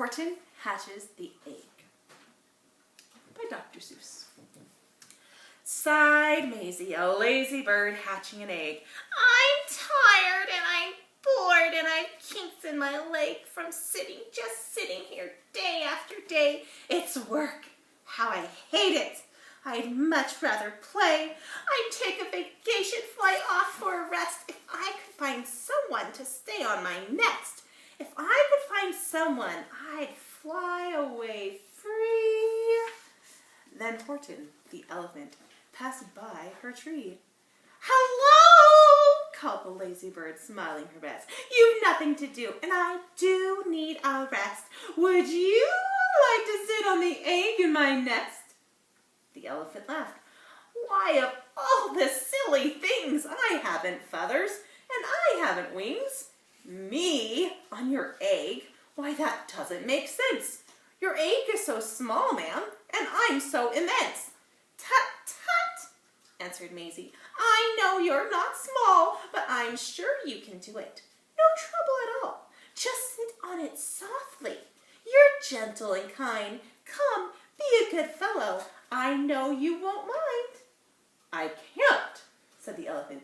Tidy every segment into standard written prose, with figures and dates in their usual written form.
Horton Hatches the Egg by Dr. Seuss. Sighed Maisie, a lazy bird hatching an egg. I'm tired and I'm bored and I've kinks in my leg from just sitting here day after day. It's work. How I hate it. I'd much rather play. I'd take a vacation, fly off for a rest if I could find someone to stay on my nest. If I could find someone, I'd fly away free. Then Horton, the elephant, passed by her tree. Hello, called the lazy bird, smiling her best. You've nothing to do, and I do need a rest. Would you like to sit on the egg in my nest? The elephant laughed. Why, of all the silly things, I haven't feathers, and I haven't wings. Me on your egg? Why, that doesn't make sense. Your egg is so small, ma'am, and I'm so immense. Tut, tut, answered Maisie. I know you're not small, but I'm sure you can do it. No trouble at all. Just sit on it softly. You're gentle and kind. Come, be a good fellow. I know you won't mind. I can't, said the elephant.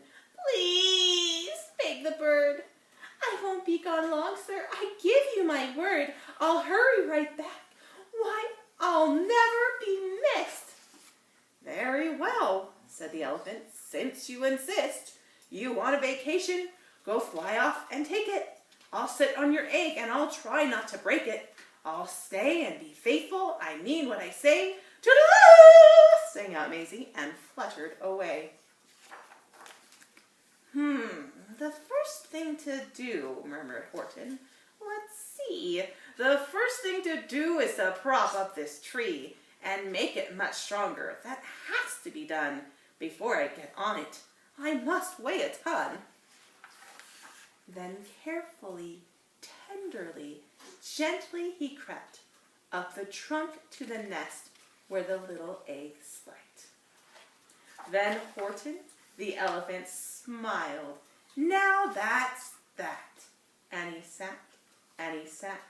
Please, begged the bird. I won't be gone long, sir. I give you my word. I'll hurry right back. Why, I'll never be missed. Very well, said the elephant. Since you insist, you want a vacation, go fly off and take it. I'll sit on your egg and I'll try not to break it. I'll stay and be faithful. I mean what I say. Toodaloo! Sang out Maisie and fluttered away. The first thing to do, murmured Horton. Let's see. The first thing to do is to prop up this tree and make it much stronger. That has to be done before I get on it. I must weigh a ton. Then carefully, tenderly, gently he crept up the trunk to the nest where the little egg slept. Then Horton, the elephant, smiled. Now that's that. And he sat, and he sat,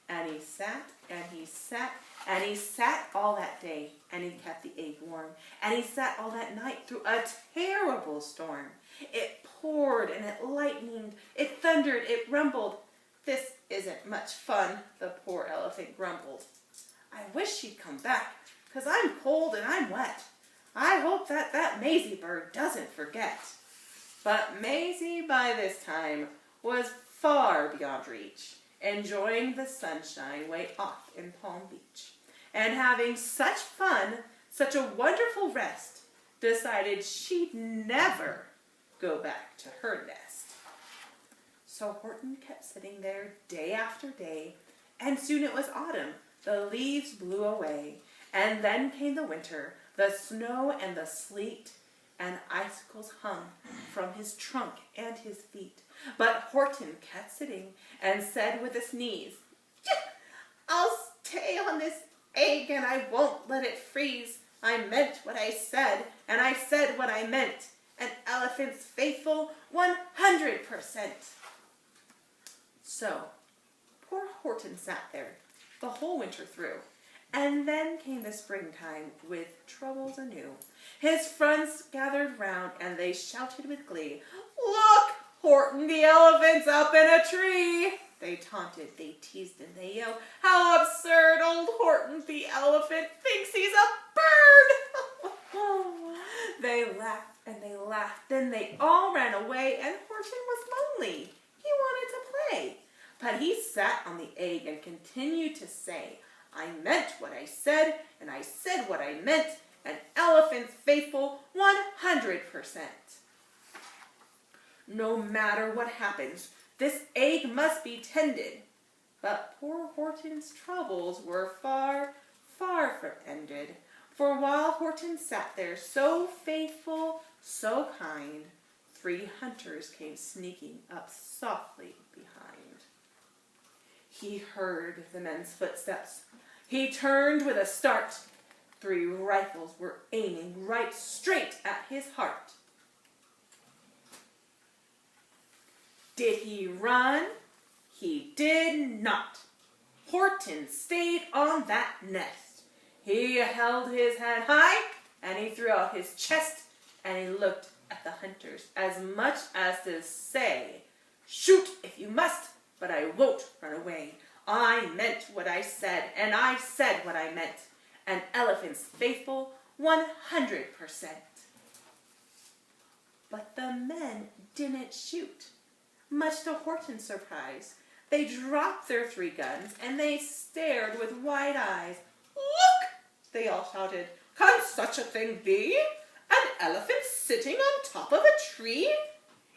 and he sat, and he sat, and he sat all that day, and he kept the egg warm, and he sat all that night through a terrible storm. It poured and it lightened, it thundered, it rumbled. This isn't much fun, the poor elephant grumbled. I wish she'd come back, 'cause I'm cold and I'm wet. I hope that Maisie bird doesn't forget. But Maisie by this time was far beyond reach, enjoying the sunshine way off in Palm Beach, and having such fun, such a wonderful rest, decided she'd never go back to her nest. So Horton kept sitting there day after day, and soon it was autumn. The leaves blew away, and then came the winter, the snow and the sleet, and icicles hung from his trunk and his feet. But Horton kept sitting and said with a sneeze, I'll stay on this egg and I won't let it freeze. I meant what I said, and I said what I meant. An elephant's faithful 100%. So, poor Horton sat there the whole winter through. And then came the springtime with troubles anew. His friends gathered round and they shouted with glee, Look, Horton the elephant's up in a tree. They taunted, they teased, and they yelled, How absurd! Old Horton the elephant thinks he's a bird! They laughed and they laughed. Then they all ran away and Horton was lonely. He wanted to play. But he sat on the egg and continued to say, I meant what I said, and I said what I meant, an elephant's faithful 100%. No matter what happens, this egg must be tended. But poor Horton's troubles were far, far from ended. For while Horton sat there so faithful, so kind, 3 hunters came sneaking up softly behind. He heard the men's footsteps. He turned with a start. 3 rifles were aiming right straight at his heart. Did he run? He did not. Horton stayed on that nest. He held his head high, and he threw out his chest, and he looked at the hunters as much as to say, "Shoot if you must, but I won't run away. I meant what I said, and I said what I meant. An elephant's faithful 100%. But the men didn't shoot. Much to Horton's surprise, they dropped their 3 guns, and they stared with wide eyes. "Look!" they all shouted. "Can such a thing be? An elephant sitting on top of a tree?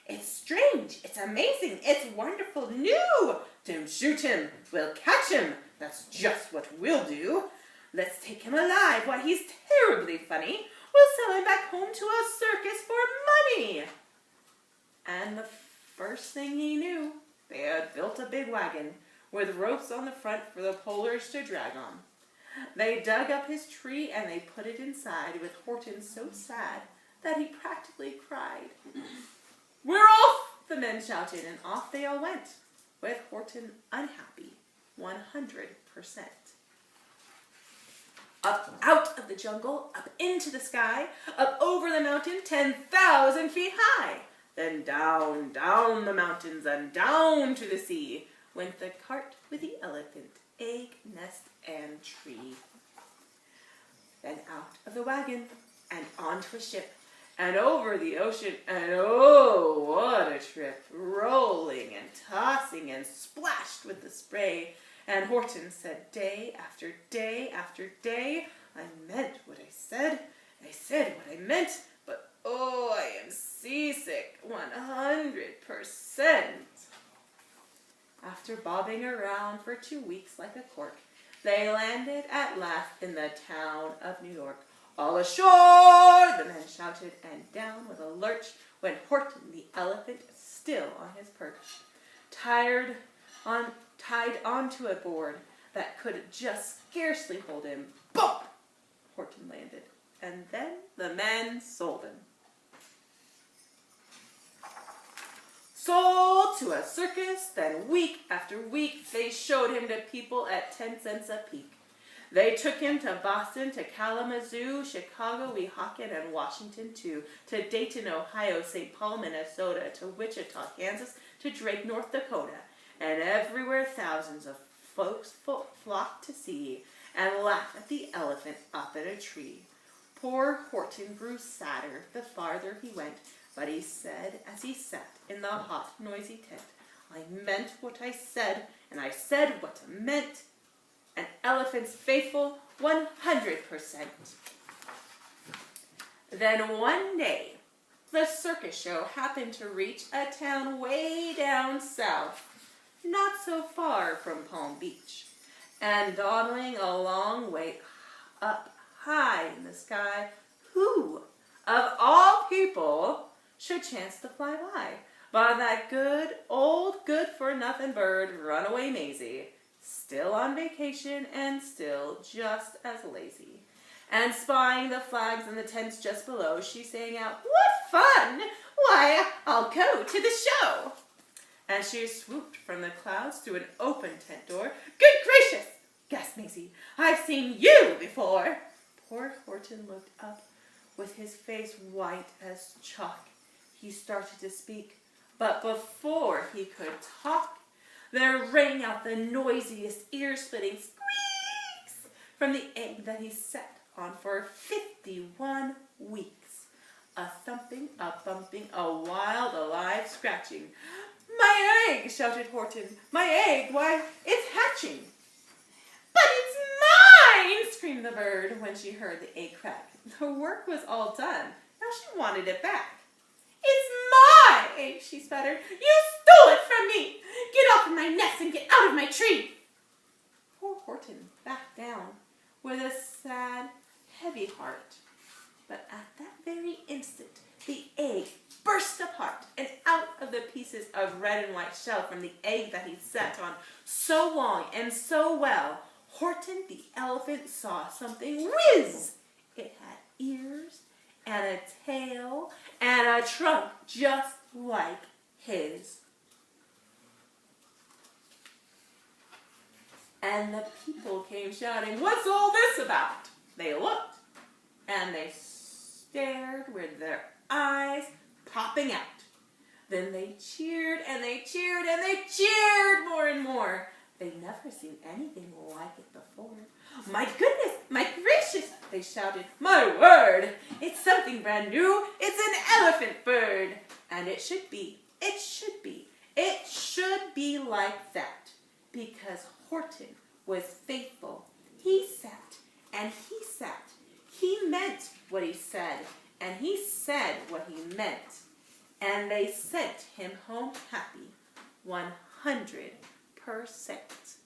It's strange, it's amazing, it's wonderful, new! Don't shoot him, we'll catch him, that's just what we'll do. Let's take him alive, why he's terribly funny. We'll sell him back home to a circus for money." And the first thing he knew, they had built a big wagon with ropes on the front for the pullers to drag on. They dug up his tree and they put it inside, with Horton so sad that he practically cried. "We're off!" the men shouted, and off they all went, with Horton unhappy 100%. Up out of the jungle, up into the sky, up over the mountain 10,000 feet high. Then down, down the mountains and down to the sea went the cart with the elephant, egg, nest, and tree. Then out of the wagon and onto a ship and over the ocean, and oh, what a trip, rolling and tossing and splashed with the spray. And Horton said day after day after day, "I meant what I said what I meant, but oh, I am seasick 100%. After bobbing around for 2 weeks like a cork, they landed at last in the town of New York. "All ashore!" the men shouted, and down with a lurch went Horton the elephant, still on his perch, tied onto a board that could just scarcely hold him. Bump! Horton landed, and then the men sold him. Sold to a circus, then week after week they showed him to people at 10 cents a peek. They took him to Boston, to Kalamazoo, Chicago, Weehawken, and Washington too, to Dayton, Ohio, St. Paul, Minnesota, to Wichita, Kansas, to Drake, North Dakota, and everywhere thousands of folks flocked to see and laugh at the elephant up in a tree. Poor Horton grew sadder the farther he went, but he said as he sat in the hot, noisy tent, "I meant what I said, and I said what I meant. An elephant's faithful 100%. Then one day, the circus show happened to reach a town way down south, not so far from Palm Beach, and dawdling a long way up high in the sky, who, of all people, should chance to fly by but that good, old, good-for-nothing bird, Runaway Maisie, still on vacation and still just as lazy. And spying the flags in the tents just below, she sang out, "What fun! Why, I'll go to the show!" And she swooped from the clouds through an open tent door. "Good gracious!" gasped Maisie. "I've seen you before!" Poor Horton looked up with his face white as chalk. He started to speak, but before he could talk, there rang out the noisiest, ear-splitting squeaks from the egg that he sat on for 51 weeks. A thumping, a bumping, a wild, alive scratching. "My egg!" shouted Horton. "My egg! Why, it's hatching!" "But it's mine!" screamed the bird when she heard the egg crack. The work was all done. Now she wanted it back. "It's my egg!" she sputtered. "You stole it from me! Get off of my nest and get out of my tree!" Poor Horton backed down with a sad, heavy heart. But at that very instant, the egg burst apart, and out of the pieces of red and white shell from the egg that he sat on so long and so well, Horton the elephant saw something whiz. It had ears and a tail and a trunk just like his. And the people came shouting, "What's all this about?" They looked, and they stared with their eyes popping out. Then they cheered, and they cheered, and they cheered more and more. They'd never seen anything like it before. "My goodness, my gracious," they shouted. "My word, it's something brand new. It's an elephant bird. And it should be like that. Because Horton was faithful. He sat, and he sat. He meant what he said, and he said what he meant. And they sent him home happy, 100%.